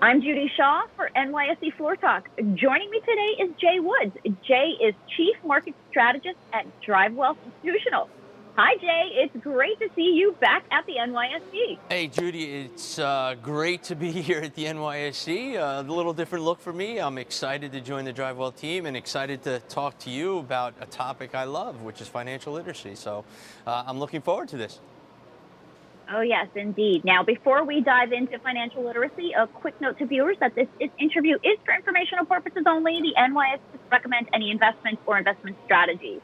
I'm Judy Shaw for NYSE Floor Talk. Joining me today is Jay Woods. Jay is Chief Market Strategist at DriveWealth Institutional. Hi, Jay. It's great to see you back at the NYSE. Hey, Judy, it's great to be here at the NYSE. A little different look for me. I'm excited to join the DriveWealth team and excited to talk to you about a topic I love, which is financial literacy. So I'm looking forward to this. Oh, yes, indeed. Now, before we dive into financial literacy, a quick note to viewers that this interview is for informational purposes only. The NYSE doesn't recommend any investments or investment strategies.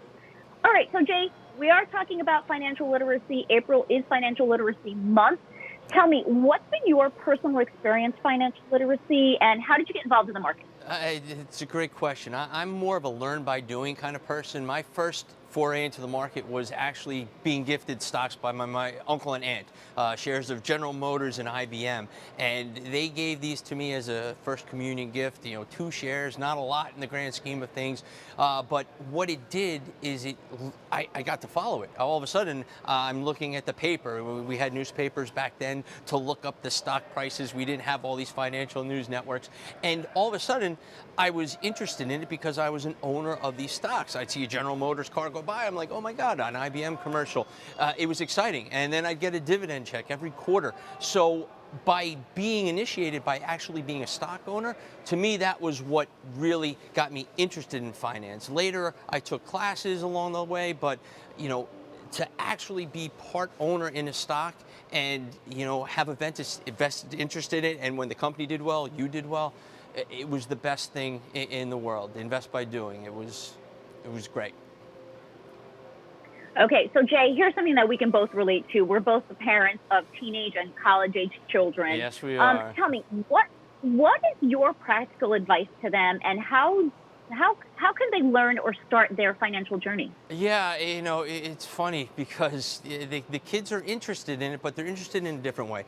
All right, so Jay, we are talking about financial literacy. April is Financial Literacy Month. Tell me, what's been your personal experience financial literacy, and how did you get involved in the market? It's a great question. I'm more of a learn by doing kind of person. My first foray into the market was actually being gifted stocks by my uncle and aunt, shares of General Motors and IBM. And they gave these to me as a first communion gift, 2 shares, not a lot in the grand scheme of things. But what it did is I got to follow it. All of a sudden, I'm looking at the paper. We had newspapers back then to look up the stock prices. We didn't have all these financial news networks. And all of a sudden, I was interested in it because I was an owner of these stocks. I'd see a General Motors car go by. I'm like, oh my God, an IBM commercial. It was exciting. And then I'd get a dividend check every quarter. So by being initiated by actually being a stock owner, to me, that was what really got me interested in finance. Later, I took classes along the way, but to actually be part owner in a stock and have a vested interest in it, and when the company did well, you did well, it was the best thing in the world. Invest by doing. It was great. Okay, so Jay, here's something that we can both relate to. We're both the parents of teenage and college-age children. Yes, we are. Tell me, what is your practical advice to them, and how can they learn or start their financial journey? Yeah, it's funny because the kids are interested in it, but they're interested in a different way.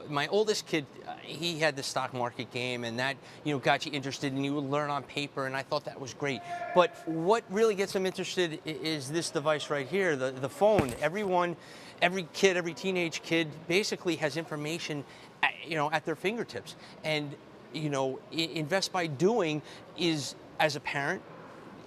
My oldest kid, he had the stock market game, and that, got you interested, and you would learn on paper, and I thought that was great. But what really gets them interested is this device right here, the phone. Every kid, every teenage kid basically has information, at their fingertips. And, invest by doing is, as a parent,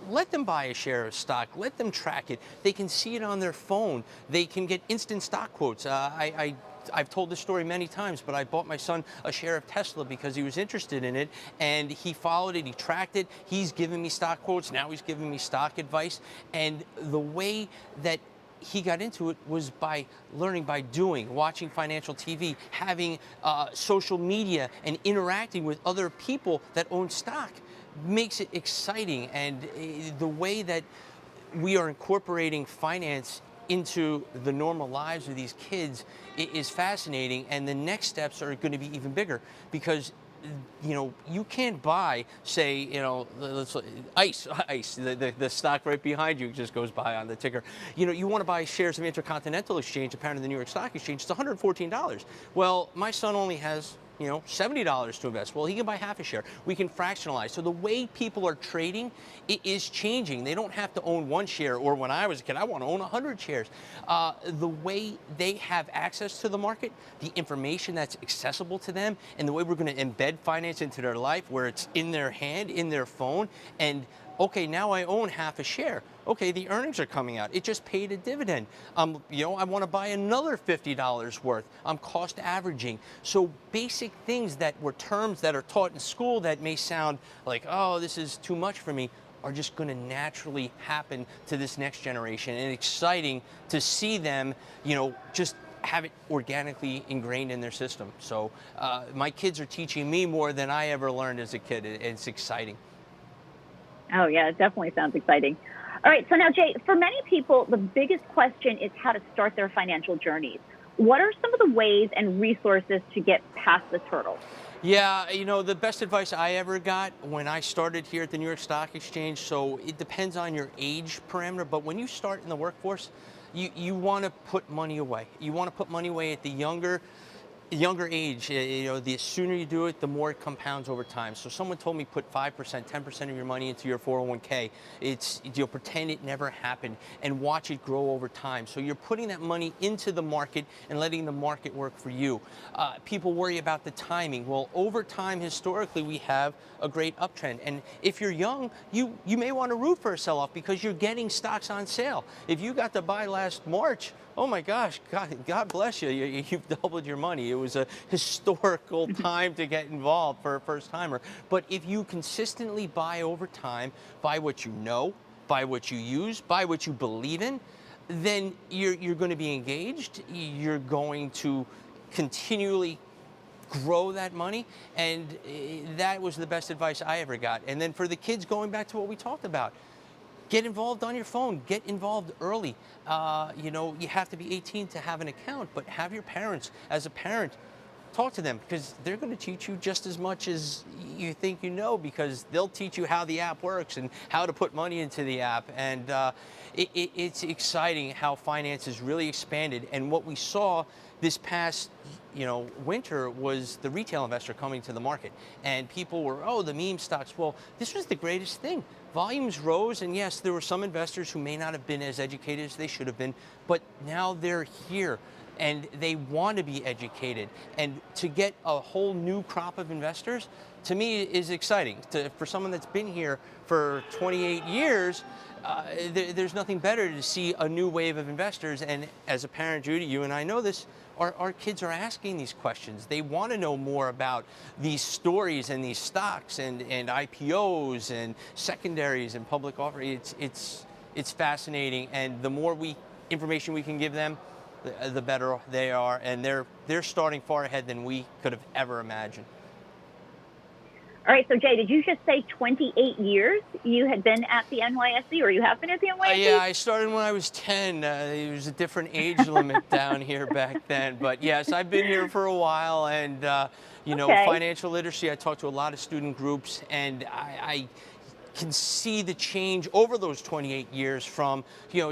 let them buy a share of stock. Let them track it. They can see it on their phone. They can get instant stock quotes. I've told this story many times, but I bought my son a share of Tesla because he was interested in it, and he followed it, he tracked it. He's given me stock quotes. Now he's giving me stock advice. And the way that he got into it was by learning by doing, watching financial TV, having social media, and interacting with other people that own stock. Makes it exciting. And the way that we are incorporating finance into the normal lives of these kids is fascinating, and the next steps are going to be even bigger because you can't buy, say, ICE, the stock right behind you just goes by on the ticker. You want to buy shares of Intercontinental Exchange, apparently the New York Stock Exchange, it's $114. Well, my son only has $70 to invest. Well, he can buy half a share. We can fractionalize. So the way people are trading, it is changing. They don't have to own 1 share, or when I was a kid, I want to own 100 shares. The way they have access to the market, the information that's accessible to them, and the way we're going to embed finance into their life, where it's in their hand, in their phone, and okay, now I own half a share. Okay, the earnings are coming out. It just paid a dividend. I want to buy another $50 worth. I'm cost averaging. So basic things that were terms that are taught in school that may sound like, oh, this is too much for me, are just going to naturally happen to this next generation. And exciting to see them, just have it organically ingrained in their system. So my kids are teaching me more than I ever learned as a kid. It's exciting. Oh, yeah, it definitely sounds exciting. All right, so now, Jay, for many people, the biggest question is how to start their financial journeys. What are some of the ways and resources to get past this hurdle? Yeah, the best advice I ever got when I started here at the New York Stock Exchange, so it depends on your age parameter, but when you start in the workforce, you want to put money away. You want to put money away at the younger younger age, the sooner you do it, the more it compounds over time. So someone told me put 5%, 10% of your money into your 401k. Pretend it never happened and watch it grow over time. So you're putting that money into the market and letting the market work for you. People worry about the timing. Well, over time, historically, we have a great uptrend. And if you're young, you may want to root for a sell-off because you're getting stocks on sale. If you got to buy last March, oh my gosh, God bless you. You've doubled your money. It was a historical time to get involved for a first timer. But if you consistently buy over time, buy what you know, buy what you use, buy what you believe in, then you're going to be engaged. You're going to continually grow that money, and that was the best advice I ever got. And then for the kids, going back to what we talked about, get involved on your phone. Get involved early. You have to be 18 to have an account, but have your parents, as a parent, talk to them because they're going to teach you just as much as you think you know, because they'll teach you how the app works and how to put money into the app. And it's exciting how finance has really expanded. And what we saw this past winter was the retail investor coming to the market, and people were, the meme stocks. Well, this was the greatest thing. Volumes rose, and yes, there were some investors who may not have been as educated as they should have been, but now they're here and they want to be educated. And to get a whole new crop of investors, to me, is exciting. For someone that's been here for 28 years, there's nothing better to see a new wave of investors. And as a parent, Judy, you and I know this, our kids are asking these questions. They want to know more about these stories and these stocks and IPOs and secondaries and public offerings. It's fascinating, and the more information we can give them, the better they are, and they're starting far ahead than we could have ever imagined. All right, so Jay, did you just say 28 years you had been at the NYSE, or you have been at the NYSE? Yeah, I started when I was 10. There was a different age limit down here back then. But yes, I've been here for a while, and Okay. Financial literacy, I talked to a lot of student groups, and I can see the change over those 28 years from,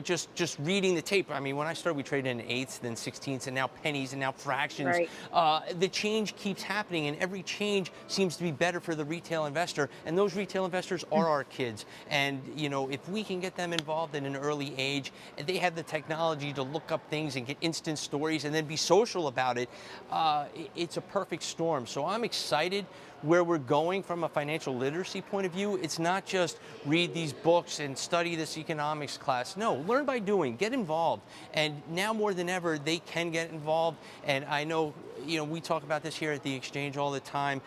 just reading the tape. I mean, when I started, we traded in eighths, then sixteenths, and now pennies, and now fractions. Right. The change keeps happening, and every change seems to be better for the retail investor, and those retail investors are our kids. And, if we can get them involved at an early age, and they have the technology to look up things and get instant stories and then be social about it, it's a perfect storm. So I'm excited where we're going from a financial literacy point of view. It's not just read these books and study this economics class. No, learn by doing, get involved. And now more than ever, they can get involved. And I know, we talk about this here at the exchange all the time.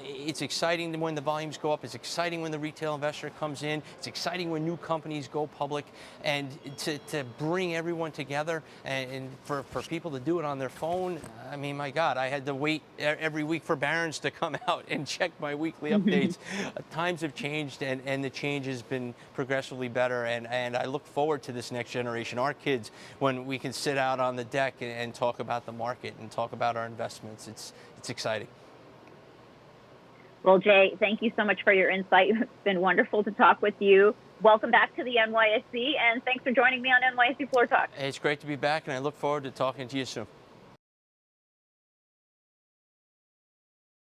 It's exciting when the volumes go up. It's exciting when the retail investor comes in. It's exciting when new companies go public. And to bring everyone together and for people to do it on their phone, I mean, my God, I had to wait every week for Barron's to come out and check my weekly updates. Times have changed, and the change has been progressively better. And I look forward to this next generation, our kids, when we can sit out on the deck and talk about the market and talk about our investments. It's exciting. Well, Jay, thank you so much for your insight. It's been wonderful to talk with you. Welcome back to the NYSE, and thanks for joining me on NYSE Floor Talk. It's great to be back, and I look forward to talking to you soon.